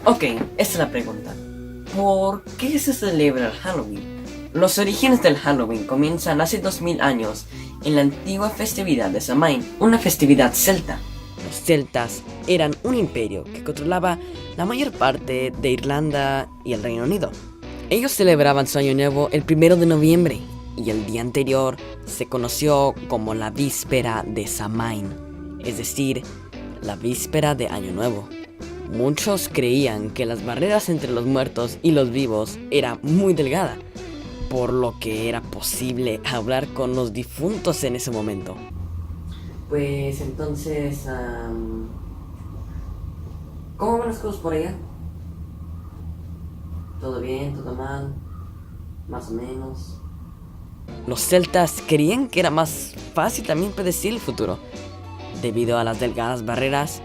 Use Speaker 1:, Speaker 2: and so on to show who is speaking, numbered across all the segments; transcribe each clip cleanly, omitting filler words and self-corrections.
Speaker 1: Ok, esta es la pregunta. ¿Por qué se celebra el Halloween? Los orígenes del Halloween comienzan hace 2000 años en la antigua festividad de Samhain, una festividad celta. Los celtas eran un imperio que controlaba la mayor parte de Irlanda y el Reino Unido. Ellos celebraban su año nuevo el 1 de noviembre y el día anterior se conoció como la víspera de Samhain, es decir, la víspera de Año Nuevo. Muchos creían que las barreras entre los muertos y los vivos era muy delgada, por lo que era posible hablar con los difuntos en ese momento. Pues entonces, ¿cómo van las cosas por allá? ¿Todo bien? ¿Todo mal? Más o menos. Los celtas creían que era más fácil también predecir el futuro, debido a las delgadas barreras,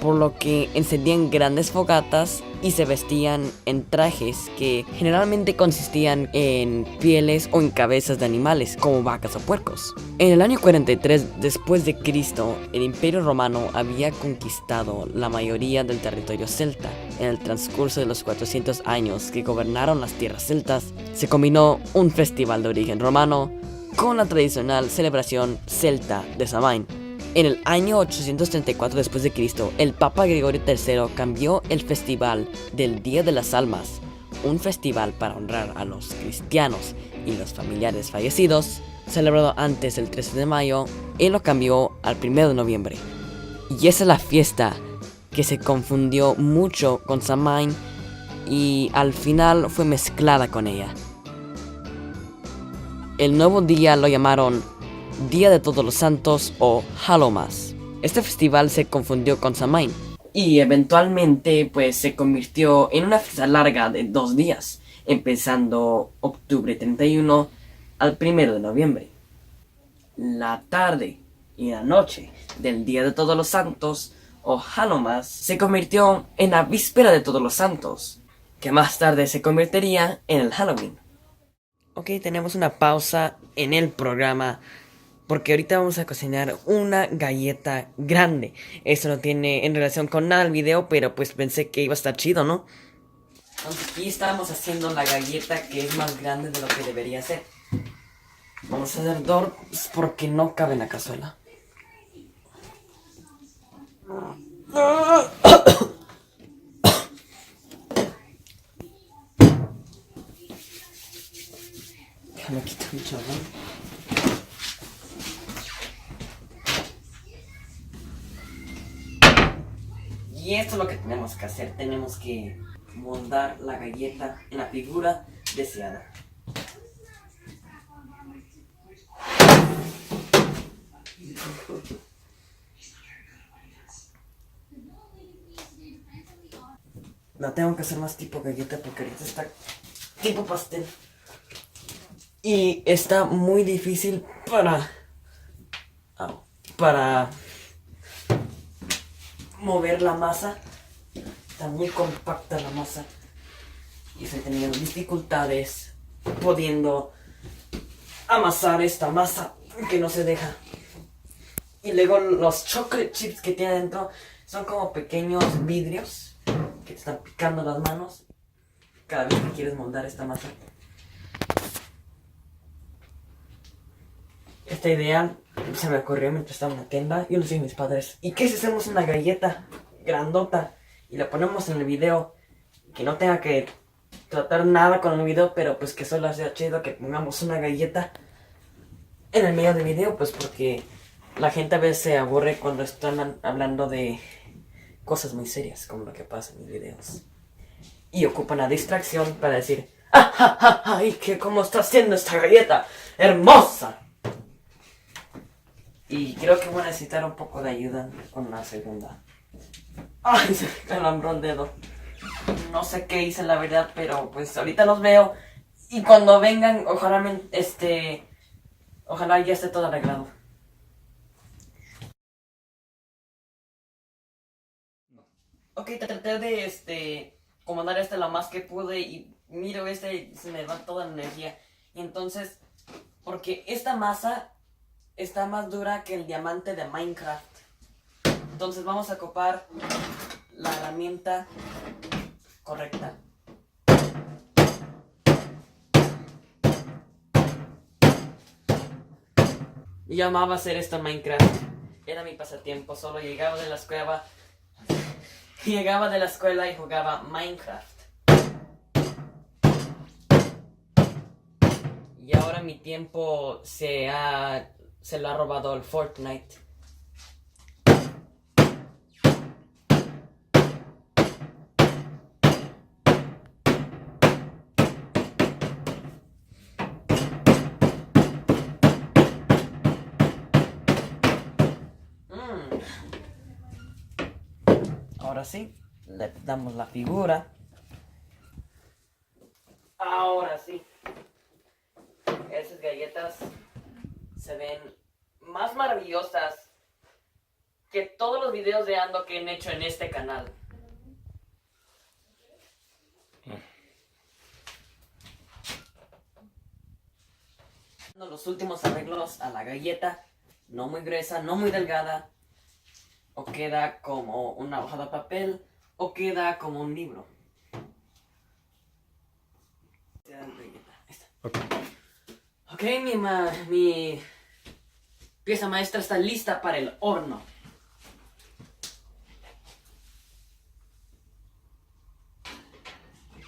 Speaker 1: por lo que encendían grandes fogatas y se vestían en trajes que generalmente consistían en pieles o en cabezas de animales como vacas o puercos. En el año 43 después de Cristo, el Imperio Romano había conquistado la mayoría del territorio celta. En el transcurso de los 400 años que gobernaron las tierras celtas, se combinó un festival de origen romano con la tradicional celebración celta de Samhain. En el año 834 después de Cristo, el Papa Gregorio III cambió el festival del Día de las Almas, un festival para honrar a los cristianos y los familiares fallecidos, celebrado antes del 13 de mayo, él lo cambió al 1 de noviembre. Y esa es la fiesta que se confundió mucho con Samhain y al final fue mezclada con ella. El nuevo día lo llamaron Día de Todos los Santos o Hallowmas. Este festival se confundió con Samhain y eventualmente pues se convirtió en una fiesta larga de 2 días, empezando octubre 31 al 1 de noviembre. La tarde y la noche del Día de Todos los Santos o Hallowmas se convirtió en la víspera de Todos los Santos, que más tarde se convertiría en el Halloween. Ok, tenemos una pausa en el programa porque ahorita vamos a cocinar una galleta grande. Eso no tiene en relación con nada el video, pero pues pensé que iba a estar chido, ¿no? Entonces aquí estamos haciendo la galleta que es más grande de lo que debería ser. Vamos a hacer dos porque no cabe en la cazuela. Déjame quitar un chorro. Y esto es lo que tenemos que hacer. Tenemos que moldar la galleta en la figura deseada. La tengo que hacer más tipo galleta porque ahorita está tipo pastel. Y está muy difícil para mover la masa. Está muy compacta la masa. Y estoy teniendo dificultades pudiendo amasar esta masa que no se deja. Y luego los chocolate chips que tiene dentro son como pequeños vidrios que te están picando las manos cada vez que quieres moldar esta masa. Esta idea se me ocurrió mientras estaba en la tienda. Yo lo sé a mis padres. ¿Y qué si hacemos una galleta grandota y la ponemos en el video? Que no tenga que tratar nada con el video, pero pues que solo sea chido que pongamos una galleta en el medio del video, pues porque la gente a veces se aburre cuando están hablando de cosas muy serias, como lo que pasa en mis videos. Y ocupan la distracción para decir, ¡ah, ja, ja, ja! ¡Ay, que cómo está haciendo esta galleta! ¡Hermosa! Y creo que voy a necesitar un poco de ayuda con la segunda. ¡Ay, se me calambró el dedo! No sé qué hice la verdad, pero pues ahorita los veo. Y cuando vengan, ojalá ya esté todo arreglado. Ok, traté de comandar lo más que pude y miro y se me va toda la energía. Y entonces, porque esta masa está más dura que el diamante de Minecraft. Entonces vamos a ocupar la herramienta correcta. Yo amaba hacer esto en Minecraft. Era mi pasatiempo. Solo llegaba de la escuela. Y jugaba Minecraft. Y ahora mi tiempo se lo ha robado el Fortnite. Ahora sí, le damos la figura. Ahora sí. Esas galletas se ven más maravillosas que todos los videos de Ando que han hecho en este canal. Los últimos arreglos a la galleta, no muy gruesa, no muy delgada, o queda como una hoja de papel, o queda como un libro. Ok, mi pieza maestra está lista para el horno.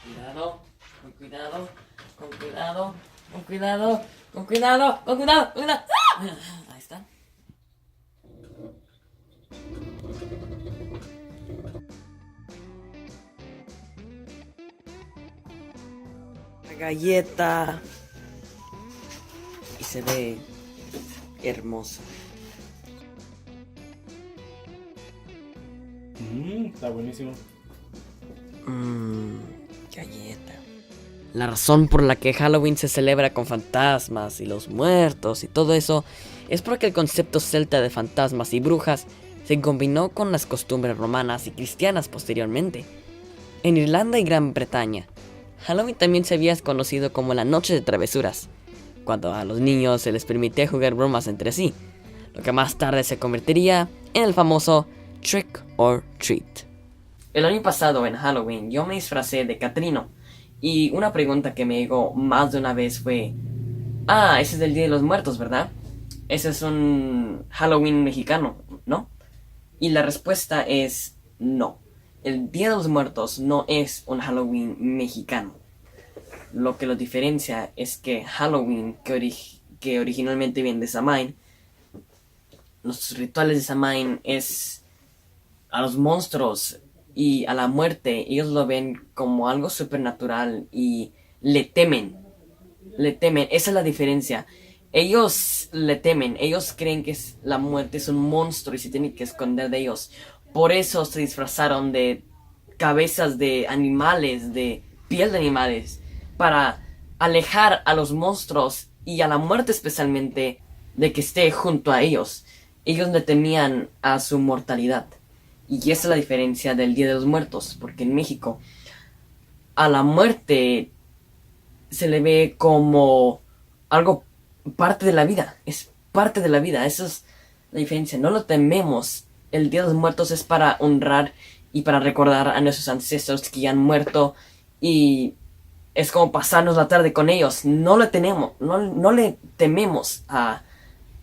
Speaker 1: Cuidado, con cuidado, con cuidado, con cuidado, con cuidado, con cuidado, con cuidado. ¡Ah! Ahí está. La galleta. Y se ve hermosa.
Speaker 2: Está buenísimo.
Speaker 1: Galleta. La razón por la que Halloween se celebra con fantasmas y los muertos y todo eso es porque el concepto celta de fantasmas y brujas se combinó con las costumbres romanas y cristianas posteriormente. En Irlanda y Gran Bretaña, Halloween también se había conocido como la noche de travesuras, cuando a los niños se les permitía jugar bromas entre sí, lo que más tarde se convertiría en el famoso Trick or Treat. El año pasado en Halloween yo me disfracé de Catrino, y una pregunta que me llegó más de una vez fue: ese es el Día de los Muertos, ¿verdad? Ese es un Halloween mexicano, ¿no? Y la respuesta es no. El Día de los Muertos no es un Halloween mexicano. Lo que lo diferencia es que Halloween, que originalmente viene de Samhain, los rituales de Samhain es a los monstruos y a la muerte. Ellos lo ven como algo supernatural y le temen. Esa es la diferencia. Ellos le temen, ellos creen que la muerte es un monstruo y se tienen que esconder de ellos. Por eso se disfrazaron de cabezas de animales, de piel de animales, para alejar a los monstruos y a la muerte especialmente de que esté junto a ellos. Ellos le temían a su mortalidad. Y esa es la diferencia del Día de los Muertos, porque en México a la muerte se le ve como algo parte de la vida, es parte de la vida. Esa es la diferencia, no lo tememos. El Día de los Muertos es para honrar y para recordar a nuestros ancestros que ya han muerto, y es como pasarnos la tarde con ellos. No le tememos a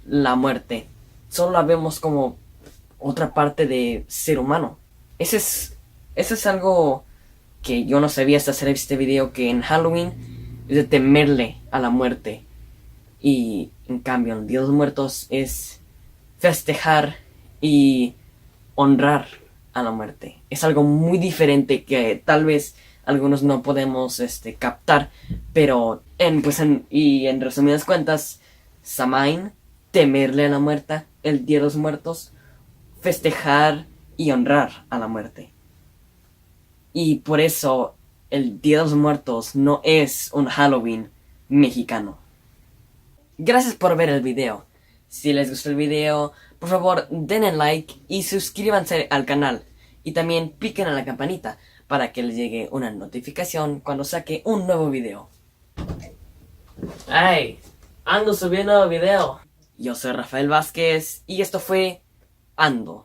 Speaker 1: la muerte, solo la vemos como otra parte de ser humano. Eso es algo que yo no sabía hasta hacer este video, que en Halloween es de temerle a la muerte. Y en cambio el Día de los Muertos es festejar y honrar a la muerte. Es algo muy diferente que tal vez algunos no podemos captar, pero en resumidas cuentas, Samhain, temerle a la muerte; el Día de los Muertos, festejar y honrar a la muerte. Y por eso el Día de los Muertos no es un Halloween mexicano. Gracias por ver el video. Si les gustó el video, por favor denle like y suscríbanse al canal. Y también piquen a la campanita para que les llegue una notificación cuando saque un nuevo video. ¡Hey! Ando subiendo video. Yo soy Rafael Vázquez y esto fue Ando.